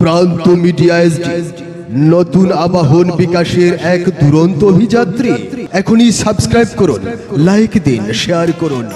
প্রান্ত media SD নতুন আবাহন বিকাশের এক দুরন্ত অভিযাত্রী। এখনই সাবস্ক্রাইব করুন, লাইক দিন, শেয়ার করুন।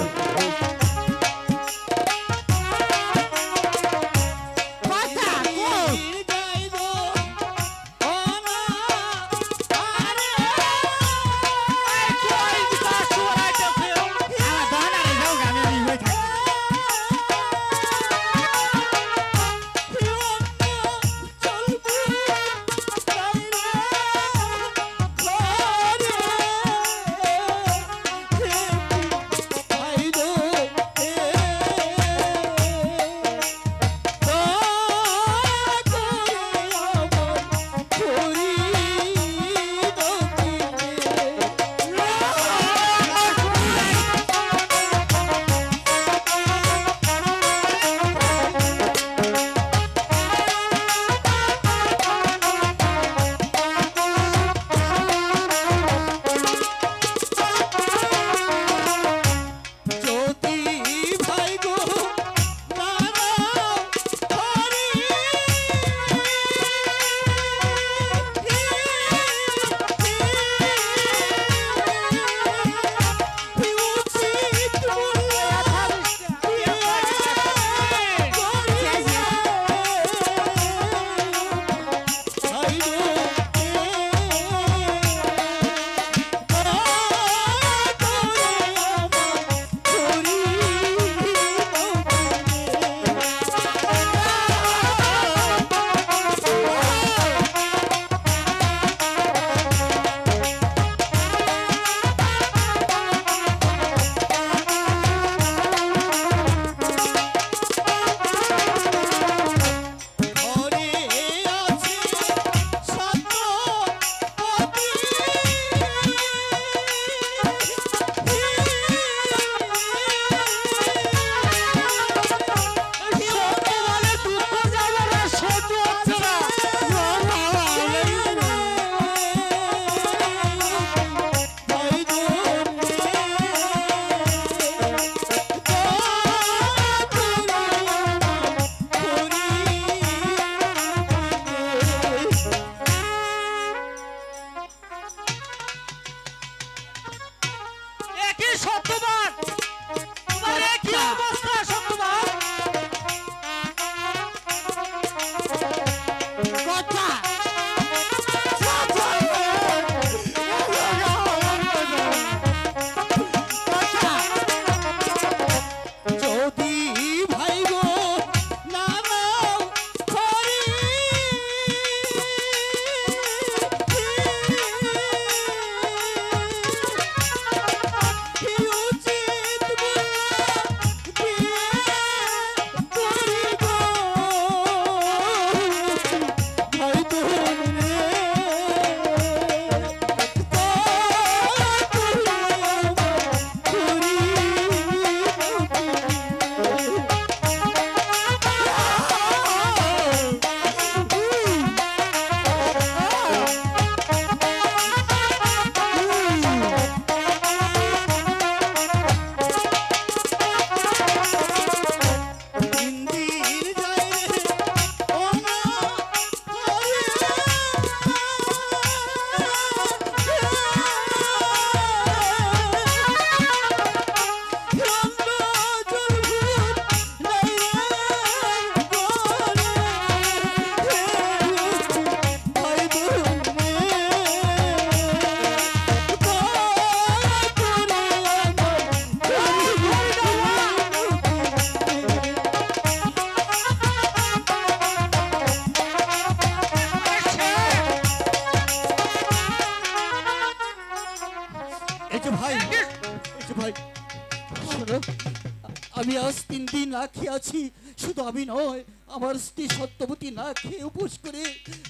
আমি আজ 3 দিন না খেয়ে আছি। শুধু আমি নয়, আমার স্ত্রী সত্যবতী না খেয়ে উপোস করে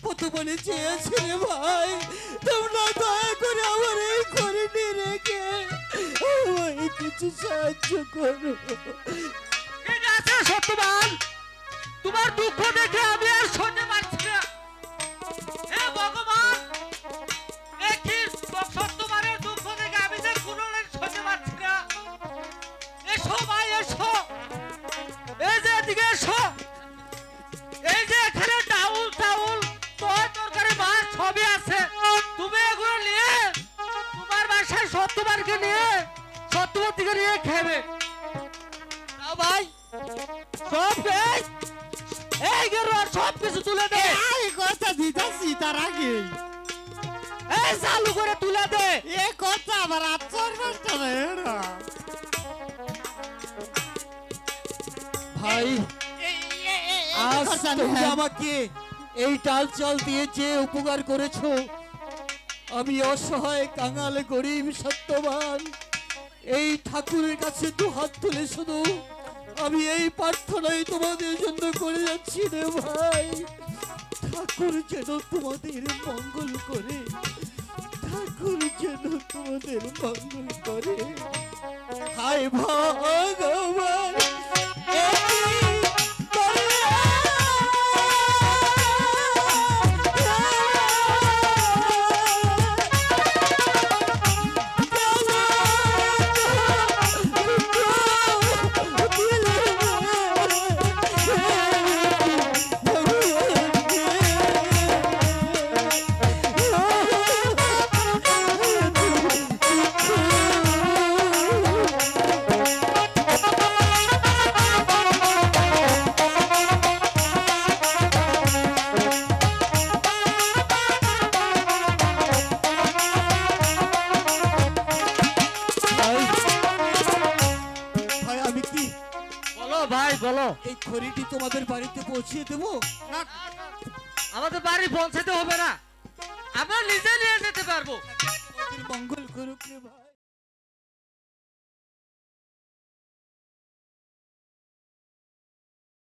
কত বলে চেয়েছে রে ভাই। তোমরা দয়া করে আমার এই ঘরে রেখে আমায় কিছু সাহায্য করো। ঠিক আছে সত্যবান, তোমার দুঃখ দেখে আমি আর সহ্য পারছি না। হে ভগবান, কি সত্যবানের দুঃখ দেখে আমি যে কোনো সহ্য পারছি না। এসো ভাই এসো, এই যে এদিকে এসো, এই যে এখানে ডাউন থেকে নিয়ে খাবে না ভাই, সব এই গেরুয়ার সব কিছু তুলে দে এই কথা দিতাছি তার আগে এই চালু করে তুলে দে এ কথা আমার আচর নষ্ট না ভাই। আজ তুমি আমাকে এই ডাল চাল দিয়ে যে উপকার করেছো, আমি অসহায় কাঙাল গরিব সত্যবান এই ঠাকুরের কাছে দু হাত তুলে শুধু আমি এই প্রার্থনাই তোমাদের জন্য করে যাচ্ছি রে ভাই। ঠাকুর যেন তোমাদের মঙ্গল করে, ঠাকুর যেন তোমাদের মঙ্গল করে। হায় ভগবান ভাই বলো, এই খড়িটি তোমাদের বাড়িতে পৌঁছিয়ে দেবো? আমাদের বাড়ি পৌঁছাতে হবে না, আমরা নিজে নিয়ে যেতে পারবো। মঙ্গল করুক রে ভাই।